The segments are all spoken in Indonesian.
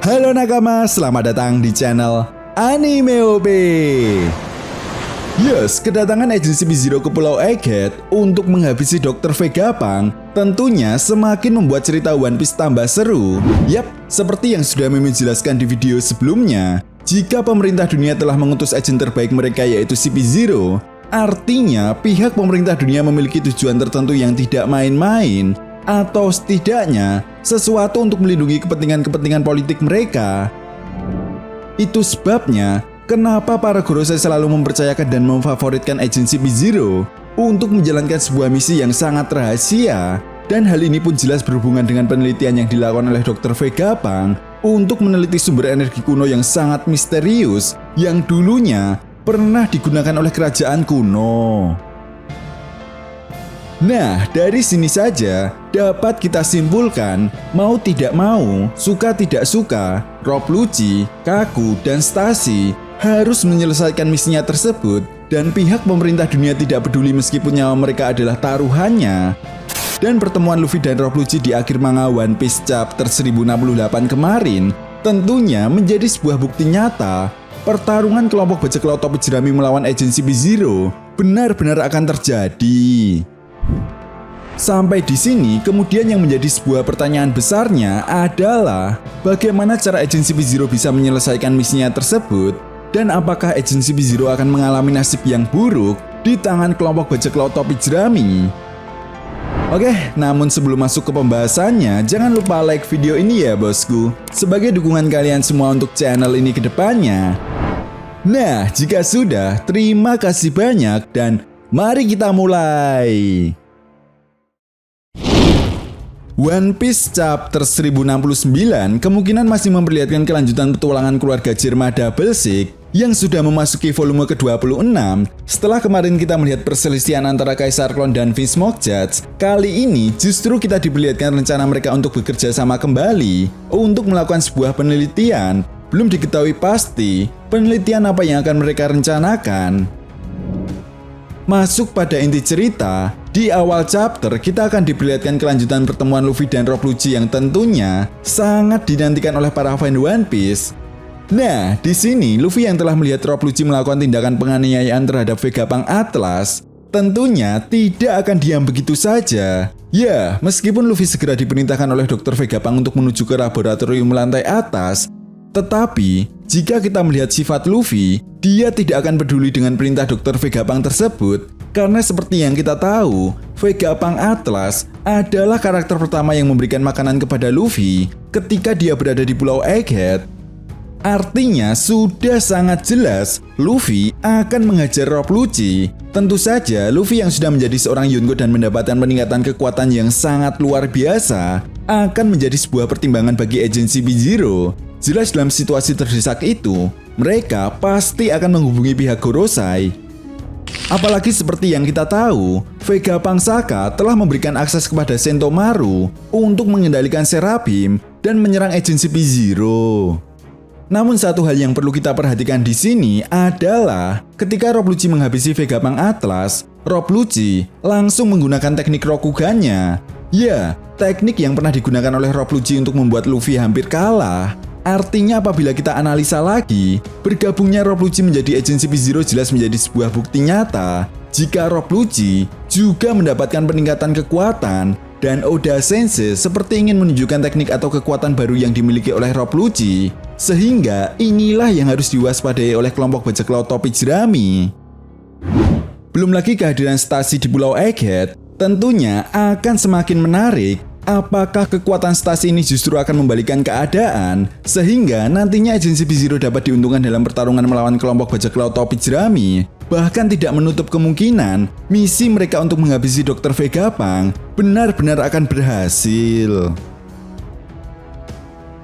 Halo nakama, selamat datang di channel Anime OP. Yes, kedatangan agensi P-Zero ke Pulau Egghead untuk menghabisi Dr. Vegapunk tentunya semakin membuat cerita One Piece tambah seru. Yap, seperti yang sudah Mimin jelaskan di video sebelumnya, jika pemerintah dunia telah mengutus agen terbaik mereka yaitu si P-Zero, artinya pihak pemerintah dunia memiliki tujuan tertentu yang tidak main-main, atau setidaknya sesuatu untuk melindungi kepentingan-kepentingan politik mereka. Itu sebabnya kenapa para Gorosei selalu mempercayakan dan memfavoritkan agensi P-Zero untuk menjalankan sebuah misi yang sangat rahasia. Dan hal ini pun jelas berhubungan dengan penelitian yang dilakukan oleh Dr. Vegapunk untuk meneliti sumber energi kuno yang sangat misterius yang dulunya pernah digunakan oleh kerajaan kuno. Nah, dari sini saja dapat kita simpulkan, mau tidak mau, suka tidak suka, Rob Lucci, Kaku, dan Stacy harus menyelesaikan misinya tersebut, dan pihak pemerintah dunia tidak peduli meskipun nyawa mereka adalah taruhannya. Dan pertemuan Luffy dan Rob Lucci di akhir manga One Piece chapter 1068 kemarin tentunya menjadi sebuah bukti nyata pertarungan kelompok bajak laut topi jerami melawan agensi P-Zero benar-benar akan terjadi. Sampai di sini, kemudian yang menjadi sebuah pertanyaan besarnya adalah bagaimana cara agensi P-Zero bisa menyelesaikan misinya tersebut, dan apakah agensi P-Zero akan mengalami nasib yang buruk di tangan kelompok bajak laut topi jerami. Oke, namun sebelum masuk ke pembahasannya, jangan lupa like video ini ya bosku, sebagai dukungan kalian semua untuk channel ini ke depannya. Nah, jika sudah, terima kasih banyak dan mari kita mulai. One Piece chapter 1069 kemungkinan masih memperlihatkan kelanjutan petualangan keluarga Germa Double Six yang sudah memasuki volume ke-26. Setelah kemarin kita melihat perselisihan antara Kaisar Clone dan Vince Mockjudge, kali ini justru kita diperlihatkan rencana mereka untuk bekerja sama kembali untuk melakukan sebuah penelitian. Belum diketahui pasti penelitian apa yang akan mereka rencanakan. Masuk pada inti cerita, di awal chapter kita akan diperlihatkan kelanjutan pertemuan Luffy dan Rob Lucci yang tentunya sangat dinantikan oleh para fan One Piece. Nah, di sini Luffy yang telah melihat Rob Lucci melakukan tindakan penganiayaan terhadap Vegapunk Atlas tentunya tidak akan diam begitu saja. Ya, meskipun Luffy segera diperintahkan oleh Dr. Vegapunk untuk menuju ke laboratorium lantai atas, tetapi jika kita melihat sifat Luffy, dia tidak akan peduli dengan perintah Dr. Vegapunk tersebut, karena seperti yang kita tahu, Vegapunk Atlas adalah karakter pertama yang memberikan makanan kepada Luffy ketika dia berada di Pulau Egghead. Artinya sudah sangat jelas Luffy akan menghajar Rob Lucci. Tentu saja Luffy yang sudah menjadi seorang Yonko dan mendapatkan peningkatan kekuatan yang sangat luar biasa akan menjadi sebuah pertimbangan bagi agensi P-Zero. Jelas dalam situasi terdesak itu, mereka pasti akan menghubungi pihak Gorosei. Apalagi seperti yang kita tahu, Vegapunk Saka telah memberikan akses kepada Sentomaru untuk mengendalikan Serafim dan menyerang agensi P-Zero. Namun satu hal yang perlu kita perhatikan di sini adalah ketika Rob Lucci menghabisi Vegapunk Atlas, Rob Lucci langsung menggunakan teknik Rokugan-nya. Ya, teknik yang pernah digunakan oleh Rob Lucci untuk membuat Luffy hampir kalah. Artinya apabila kita analisa lagi, bergabungnya Rob Lucci menjadi agensi P-Zero jelas menjadi sebuah bukti nyata jika Rob Lucci juga mendapatkan peningkatan kekuatan dan Oda Sensei seperti ingin menunjukkan teknik atau kekuatan baru yang dimiliki oleh Rob Lucci, sehingga inilah yang harus diwaspadai oleh kelompok bajak laut topi jerami. Belum lagi kehadiran Stacy di Pulau Egghead tentunya akan semakin menarik. Apakah kekuatan Stacy ini justru akan membalikan keadaan sehingga nantinya agensi P-Zero dapat diuntungkan dalam pertarungan melawan kelompok bajak laut topi jerami? Bahkan tidak menutup kemungkinan misi mereka untuk menghabisi Dr. Vegapunk benar-benar akan berhasil.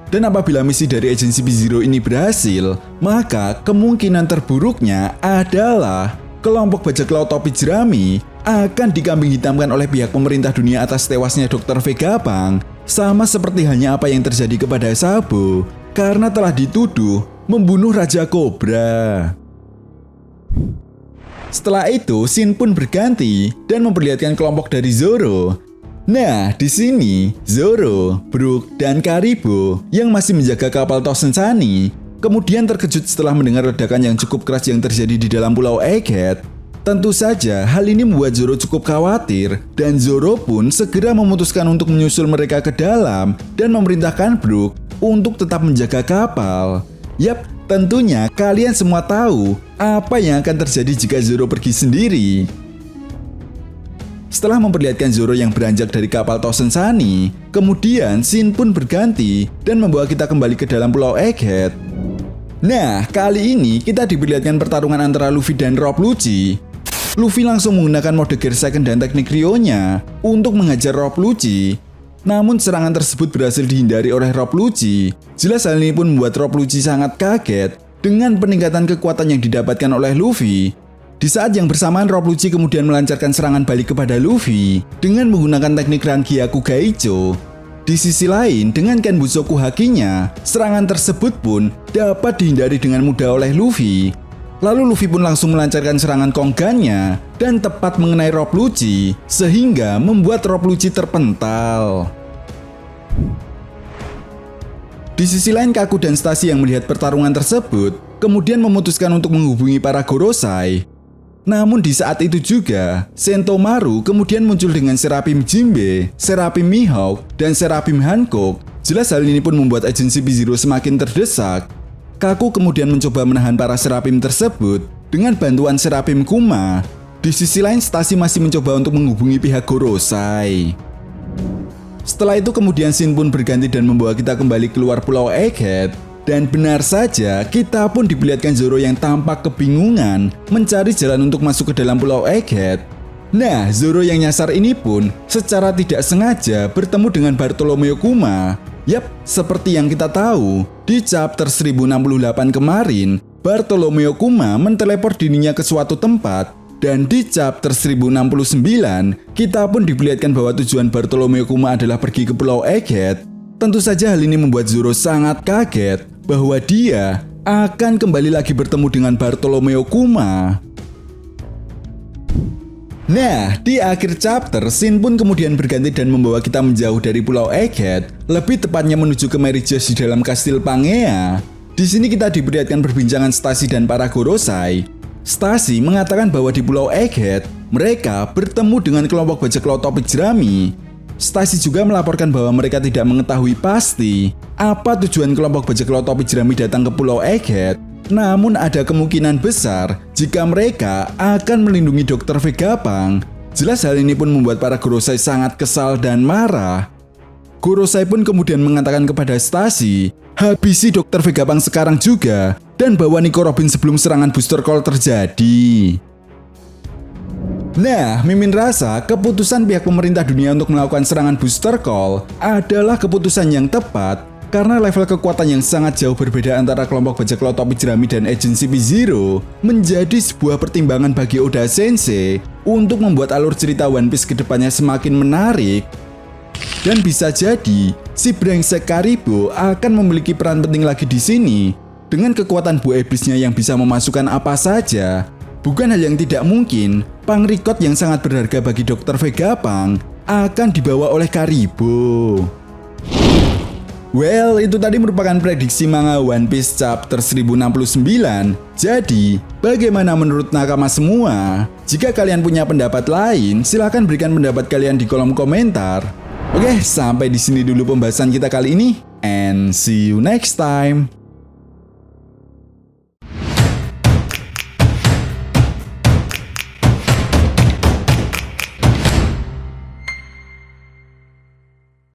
Dan apabila misi dari agensi P-Zero ini berhasil, maka kemungkinan terburuknya adalah kelompok bajak laut topi jerami akan dikambing hitamkan oleh pihak pemerintah dunia atas tewasnya Dr. Vegapunk, sama seperti halnya apa yang terjadi kepada Sabo karena telah dituduh membunuh Raja Cobra. Setelah itu, scene pun berganti dan memperlihatkan kelompok dari Zoro. Nah, di sini Zoro, Brook, dan Karibo yang masih menjaga kapal Thousand Sunny kemudian terkejut setelah mendengar ledakan yang cukup keras yang terjadi di dalam Pulau Egghead. Tentu saja hal ini membuat Zoro cukup khawatir dan Zoro pun segera memutuskan untuk menyusul mereka ke dalam dan memerintahkan Brook untuk tetap menjaga kapal. Yap, tentunya kalian semua tahu apa yang akan terjadi jika Zoro pergi sendiri. Setelah memperlihatkan Zoro yang beranjak dari kapal Thousand Sunny, kemudian scene pun berganti dan membawa kita kembali ke dalam Pulau Egghead. Nah, kali ini kita diperlihatkan pertarungan antara Luffy dan Rob Lucci. Luffy langsung menggunakan mode Gear Second dan teknik Ryo-nya untuk menghajar Rob Lucci. Namun serangan tersebut berhasil dihindari oleh Rob Lucci. Jelas hal ini pun membuat Rob Lucci sangat kaget dengan peningkatan kekuatan yang didapatkan oleh Luffy. Di saat yang bersamaan Rob Lucci kemudian melancarkan serangan balik kepada Luffy dengan menggunakan teknik Rangyaku Gaicho. Di sisi lain, dengan Kenbushoku Haki-nya, serangan tersebut pun dapat dihindari dengan mudah oleh Luffy. Lalu Luffy pun langsung melancarkan serangan Konggan-nya dan tepat mengenai Rob Lucci sehingga membuat Rob Lucci terpental. Di sisi lain, Kaku dan Stacy yang melihat pertarungan tersebut kemudian memutuskan untuk menghubungi para Gorosei. Namun di saat itu juga, Sentomaru kemudian muncul dengan Serapim Jinbe, Serapim Mihawk, dan Serapim Hancock. Jelas hal ini pun membuat agensi P-Zero semakin terdesak. Kaku kemudian mencoba menahan para Serapim tersebut dengan bantuan Serapim Kuma. Di sisi lain, Stacy masih mencoba untuk menghubungi pihak Gorosei. Setelah itu kemudian scene pun berganti dan membawa kita kembali keluar Pulau Egghead. Dan benar saja, kita pun diperlihatkan Zoro yang tampak kebingungan mencari jalan untuk masuk ke dalam Pulau Egghead. Nah, Zoro yang nyasar ini pun secara tidak sengaja bertemu dengan Bartolomeo Kuma. Yap, seperti yang kita tahu, di chapter 1068 kemarin, Bartolomeo Kuma menteleport dirinya ke suatu tempat. Dan di chapter 1069, kita pun diperlihatkan bahwa tujuan Bartolomeo Kuma adalah pergi ke Pulau Egghead. Tentu saja hal ini membuat Zoro sangat kaget bahwa dia akan kembali lagi bertemu dengan Bartolomeo Kuma. Nah, di akhir chapter, scene pun kemudian berganti dan membawa kita menjauh dari Pulau Egghead, lebih tepatnya menuju ke Mary George di dalam kastil Pangea. Di sini kita diperlihatkan perbincangan Stacy dan para Gorosei. Stacy mengatakan bahwa di Pulau Egghead, mereka bertemu dengan kelompok bajak laut topi jerami. Stacy juga melaporkan bahwa mereka tidak mengetahui pasti apa tujuan kelompok bajak laut topi jerami datang ke Pulau Egghead. Namun ada kemungkinan besar jika mereka akan melindungi Dr. Vegapunk. Jelas hal ini pun membuat para Gorosei sangat kesal dan marah. Gorosei pun kemudian mengatakan kepada Stacy, habisi Dr. Vegapunk sekarang juga dan bawa Nico Robin sebelum serangan Booster Call terjadi. Nah, Mimin rasa keputusan pihak pemerintah dunia untuk melakukan serangan Booster Call adalah keputusan yang tepat karena level kekuatan yang sangat jauh berbeda antara kelompok bajak laut topi jerami dan agensi P-Zero menjadi sebuah pertimbangan bagi Oda Sensei untuk membuat alur cerita One Piece kedepannya semakin menarik. Dan bisa jadi, si brengsek Karibo akan memiliki peran penting lagi di sini dengan kekuatan Bu Iblisnya yang bisa memasukkan apa saja. Bukan hal yang tidak mungkin, Pangrikot yang sangat berharga bagi Dr. Vegapunk akan dibawa oleh Karibo. Well, itu tadi merupakan prediksi manga One Piece chapter 1069. Jadi, bagaimana menurut nakama semua? Jika kalian punya pendapat lain, silahkan berikan pendapat kalian di kolom komentar. Oke, sampai di sini dulu pembahasan kita kali ini, and see you next time.